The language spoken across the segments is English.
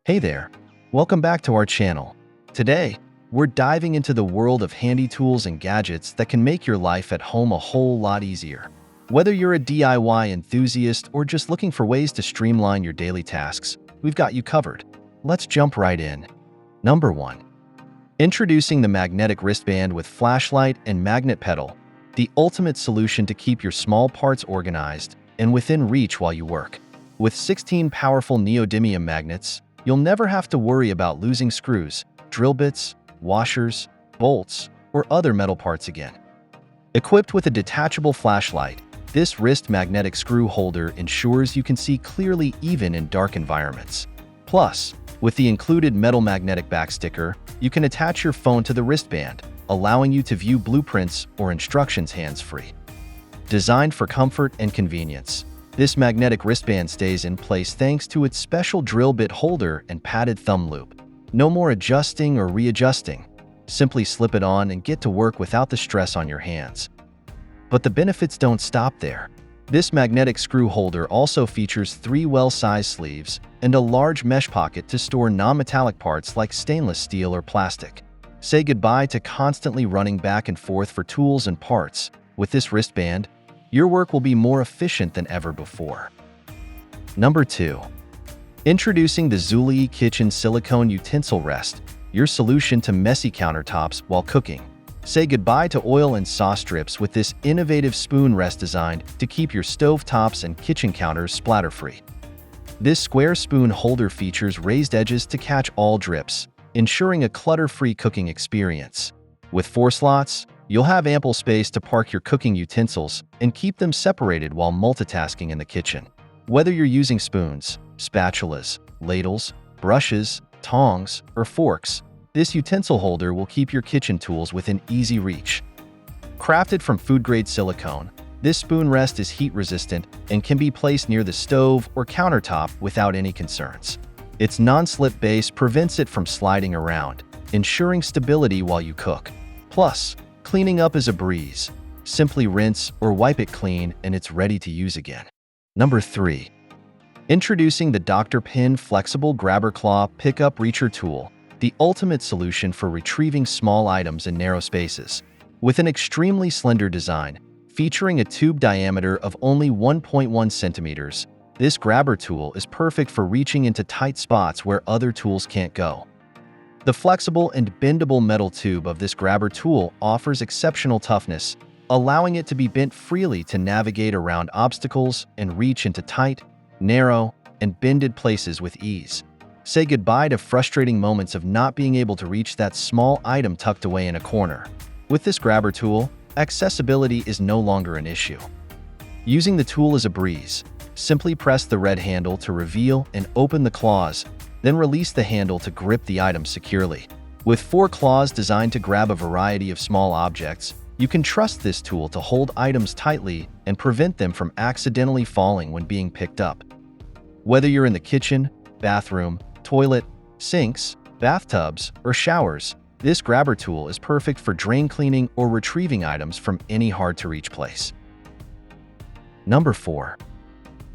Hey there, welcome back to our channel. Today, we're diving into the world of handy tools and gadgets that can make your life at home a whole lot easier. Whether you're a DIY enthusiast or just looking for ways to streamline your daily tasks, we've got you covered. Let's jump right in. Number 1. Introducing the magnetic wristband with flashlight and magnet pedal, the ultimate solution to keep your small parts organized and within reach while you work. With 16 powerful neodymium magnets, you'll never have to worry about losing screws, drill bits, washers, bolts, or other metal parts again. Equipped with a detachable flashlight, this wrist magnetic screw holder ensures you can see clearly even in dark environments. Plus, with the included metal magnetic back sticker, you can attach your phone to the wristband, allowing you to view blueprints or instructions hands-free. Designed for comfort and convenience, this magnetic wristband stays in place thanks to its special drill bit holder and padded thumb loop. No more adjusting or readjusting. Simply slip it on and get to work without the stress on your hands. But the benefits don't stop there. This magnetic screw holder also features 3 well-sized sleeves and a large mesh pocket to store non-metallic parts like stainless steel or plastic. Say goodbye to constantly running back and forth for tools and parts. With this wristband, your work will be more efficient than ever before. Number 2. Introducing the Zuli Kitchen Silicone Utensil Rest, your solution to messy countertops while cooking. Say goodbye to oil and sauce drips with this innovative spoon rest designed to keep your stove tops and kitchen counters splatter-free. This square spoon holder features raised edges to catch all drips, ensuring a clutter-free cooking experience. With 4 slots, you'll have ample space to park your cooking utensils and keep them separated while multitasking in the kitchen. Whether you're using spoons, spatulas, ladles, brushes, tongs, or forks, this utensil holder will keep your kitchen tools within easy reach. Crafted from food-grade silicone, this spoon rest is heat-resistant and can be placed near the stove or countertop without any concerns. Its non-slip base prevents it from sliding around, ensuring stability while you cook. Plus, cleaning up is a breeze. Simply rinse or wipe it clean and it's ready to use again. Number 3. Introducing the Dr. Pin Flexible Grabber Claw Pickup Reacher Tool, the ultimate solution for retrieving small items in narrow spaces. With an extremely slender design, featuring a tube diameter of only 1.1 centimeters, this grabber tool is perfect for reaching into tight spots where other tools can't go. The flexible and bendable metal tube of this grabber tool offers exceptional toughness, allowing it to be bent freely to navigate around obstacles and reach into tight, narrow, and bended places with ease. Say goodbye to frustrating moments of not being able to reach that small item tucked away in a corner. With this grabber tool, accessibility is no longer an issue. Using the tool is a breeze. Simply press the red handle to reveal and open the claws, then release the handle to grip the item securely. With 4 claws designed to grab a variety of small objects, you can trust this tool to hold items tightly and prevent them from accidentally falling when being picked up. Whether you're in the kitchen, bathroom, toilet, sinks, bathtubs, or showers, this grabber tool is perfect for drain cleaning or retrieving items from any hard-to-reach place. Number 4.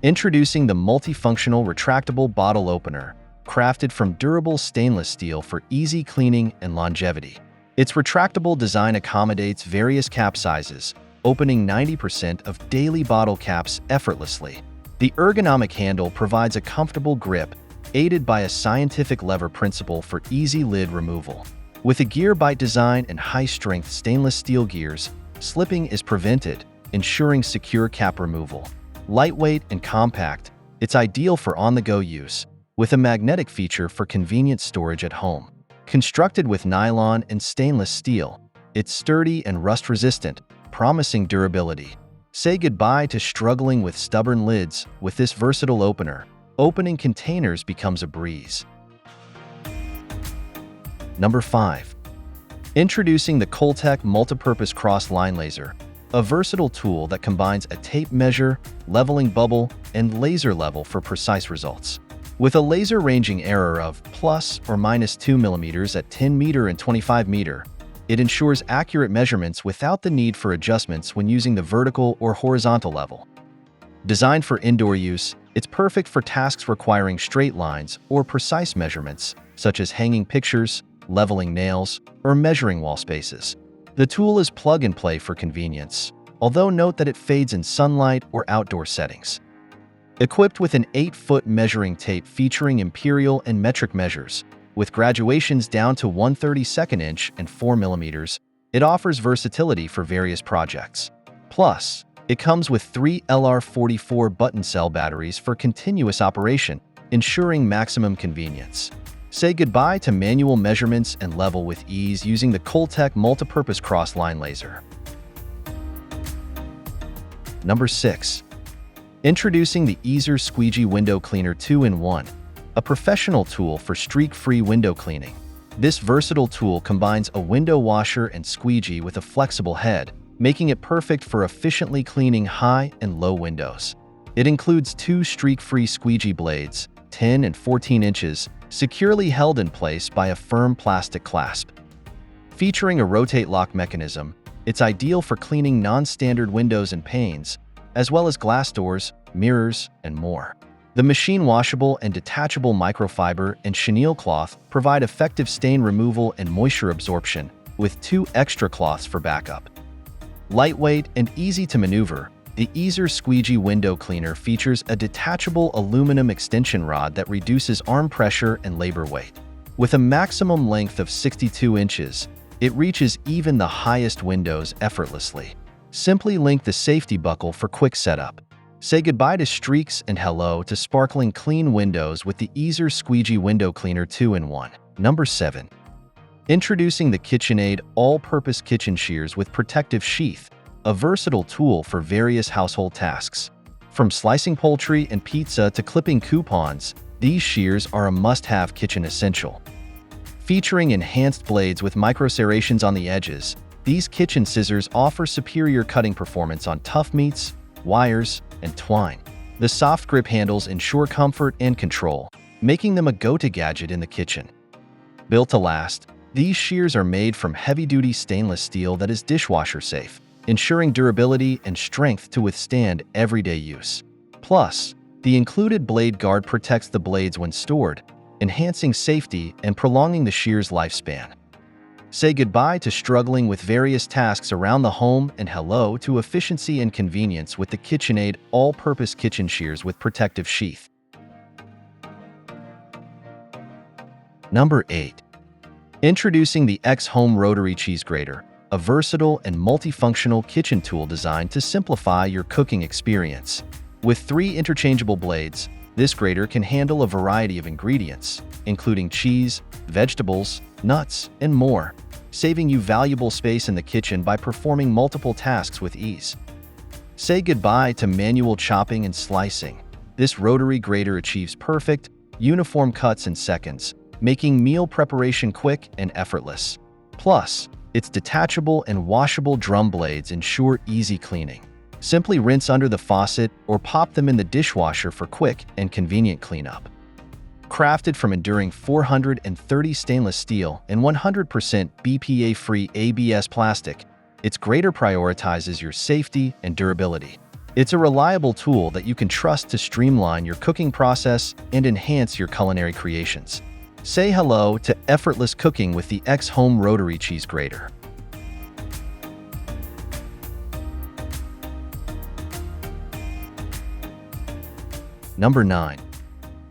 Introducing the Multifunctional Retractable Bottle Opener, crafted from durable stainless steel for easy cleaning and longevity. Its retractable design accommodates various cap sizes, opening 90% of daily bottle caps effortlessly. The ergonomic handle provides a comfortable grip, aided by a scientific lever principle for easy lid removal. With a gear bite design and high-strength stainless steel gears, slipping is prevented, ensuring secure cap removal. Lightweight and compact, it's ideal for on-the-go use, with a magnetic feature for convenient storage at home. Constructed with nylon and stainless steel, it's sturdy and rust-resistant, promising durability. Say goodbye to struggling with stubborn lids with this versatile opener. Opening containers becomes a breeze. Number 5. Introducing the Coltech MultiPurpose Crossline Laser, a versatile tool that combines a tape measure, leveling bubble, and laser level for precise results. With a laser ranging error of plus or minus 2 mm at 10 m and 25 m, it ensures accurate measurements without the need for adjustments when using the vertical or horizontal level. Designed for indoor use, It's perfect for tasks requiring straight lines or precise measurements, such as hanging pictures, leveling nails, or measuring wall spaces. The tool is plug-and-play for convenience, although note that it fades in sunlight or outdoor settings. Equipped with an 8-foot measuring tape featuring imperial and metric measures, with graduations down to 1/32 inch and 4 millimeters, it offers versatility for various projects. Plus, it comes with 3 LR44 button cell batteries for continuous operation, ensuring maximum convenience. Say goodbye to manual measurements and level with ease using the Coltech Multipurpose Crossline laser. Number 6. Introducing the ERSqueegee Window Cleaner 2-in-1, a professional tool for streak-free window cleaning. This versatile tool combines a window washer and squeegee with a flexible head, making it perfect for efficiently cleaning high and low windows. It includes 2 streak-free squeegee blades, 10 and 14 inches, securely held in place by a firm plastic clasp. Featuring a rotate lock mechanism, it's ideal for cleaning non-standard windows and panes, as well as glass doors, mirrors, and more. The machine-washable and detachable microfiber and chenille cloth provide effective stain removal and moisture absorption, with 2 extra cloths for backup. Lightweight and easy to maneuver, the ERSqueegee Window Cleaner features a detachable aluminum extension rod that reduces arm pressure and labor weight. With a maximum length of 62 inches, it reaches even the highest windows effortlessly. Simply link the safety buckle for quick setup. Say goodbye to streaks and hello to sparkling clean windows with the ERSqueegee Window Cleaner 2-in-1. Number 7. Introducing the Aid AllPurpose Kitchen Shears with Protective Sheath, a versatile tool for various household tasks. From slicing poultry and pizza to clipping coupons, these shears are a must-have kitchen essential. Featuring enhanced blades with micro-serrations on the edges, these kitchen scissors offer superior cutting performance on tough meats, wires, and twine. The soft grip handles ensure comfort and control, making them a go-to gadget in the kitchen. Built to last, these shears are made from heavy-duty stainless steel that is dishwasher safe, ensuring durability and strength to withstand everyday use. Plus, the included blade guard protects the blades when stored, enhancing safety and prolonging the shear's lifespan. Say goodbye to struggling with various tasks around the home and hello to efficiency and convenience with the Aid AllPurpose Kitchen Shears with Protective Sheath. Number 8. Introducing the Exome Rotary Cheese Grater, a versatile and multifunctional kitchen tool designed to simplify your cooking experience. With 3 interchangeable blades, this grater can handle a variety of ingredients, including cheese, vegetables, nuts, and more, saving you valuable space in the kitchen by performing multiple tasks with ease. Say goodbye to manual chopping and slicing. This rotary grater achieves perfect, uniform cuts in seconds, making meal preparation quick and effortless. Plus, its detachable and washable drum blades ensure easy cleaning. Simply rinse under the faucet or pop them in the dishwasher for quick and convenient cleanup. Crafted from enduring 430 stainless steel and 100% BPA-free ABS plastic, its grater prioritizes your safety and durability. It's a reliable tool that you can trust to streamline your cooking process and enhance your culinary creations. Say hello to effortless cooking with the Exome Rotary Cheese Grater. Number 9.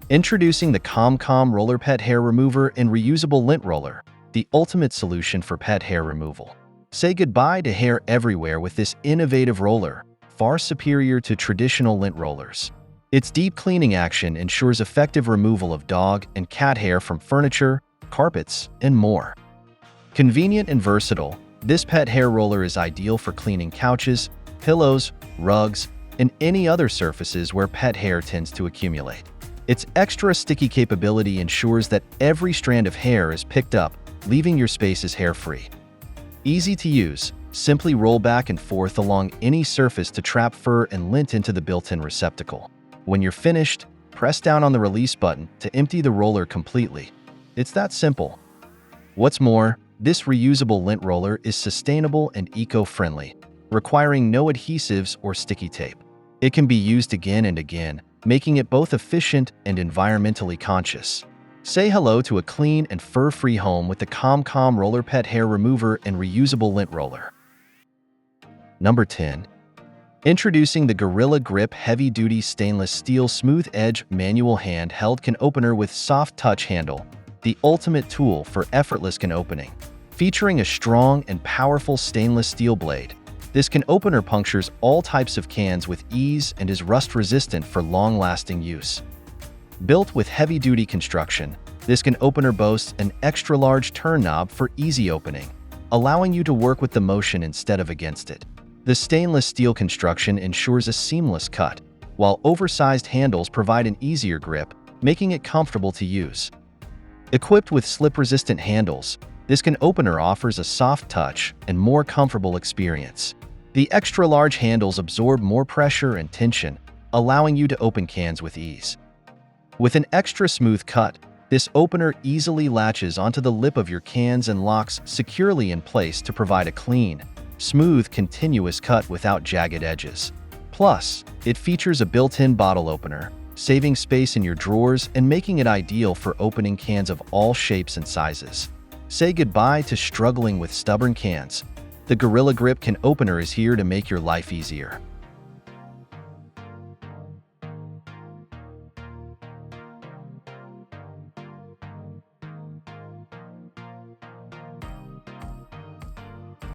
Introducing the Comco Roller Pet Hair Remover and Reusable Lint Roller, the ultimate solution for pet hair removal. Say goodbye to hair everywhere with this innovative roller, far superior to traditional lint rollers. Its deep cleaning action ensures effective removal of dog and cat hair from furniture, carpets, and more. Convenient and versatile, this pet hair roller is ideal for cleaning couches, pillows, rugs, and any other surfaces where pet hair tends to accumulate. Its extra sticky capability ensures that every strand of hair is picked up, leaving your spaces hair-free. Easy to use, simply roll back and forth along any surface to trap fur and lint into the built-in receptacle. When you're finished, press down on the release button to empty the roller completely. It's that simple. What's more, this reusable lint roller is sustainable and eco-friendly, requiring no adhesives or sticky tape. It can be used again and again, making it both efficient and environmentally conscious. Say hello to a clean and fur-free home with the Comco Roller Pet Hair Remover and Reusable Lint Roller. Number 10. Introducing the Gorilla Grip Heavy-Duty Stainless Steel Smooth Edge Manual Handheld Can Opener with Soft Touch Handle, the ultimate tool for effortless can opening. Featuring a strong and powerful stainless steel blade, this can opener punctures all types of cans with ease and is rust-resistant for long-lasting use. Built with heavy-duty construction, this can opener boasts an extra-large turn knob for easy opening, allowing you to work with the motion instead of against it. The stainless steel construction ensures a seamless cut, while oversized handles provide an easier grip, making it comfortable to use. Equipped with slip-resistant handles, this can opener offers a soft touch and more comfortable experience. The extra-large handles absorb more pressure and tension, allowing you to open cans with ease. With an extra smooth cut, this opener easily latches onto the lip of your cans and locks securely in place to provide a clean, smooth, continuous cut without jagged edges. Plus, it features a built-in bottle opener, saving space in your drawers and making it ideal for opening cans of all shapes and sizes. Say goodbye to struggling with stubborn cans. The Gorilla Grip Can Opener is here to make your life easier.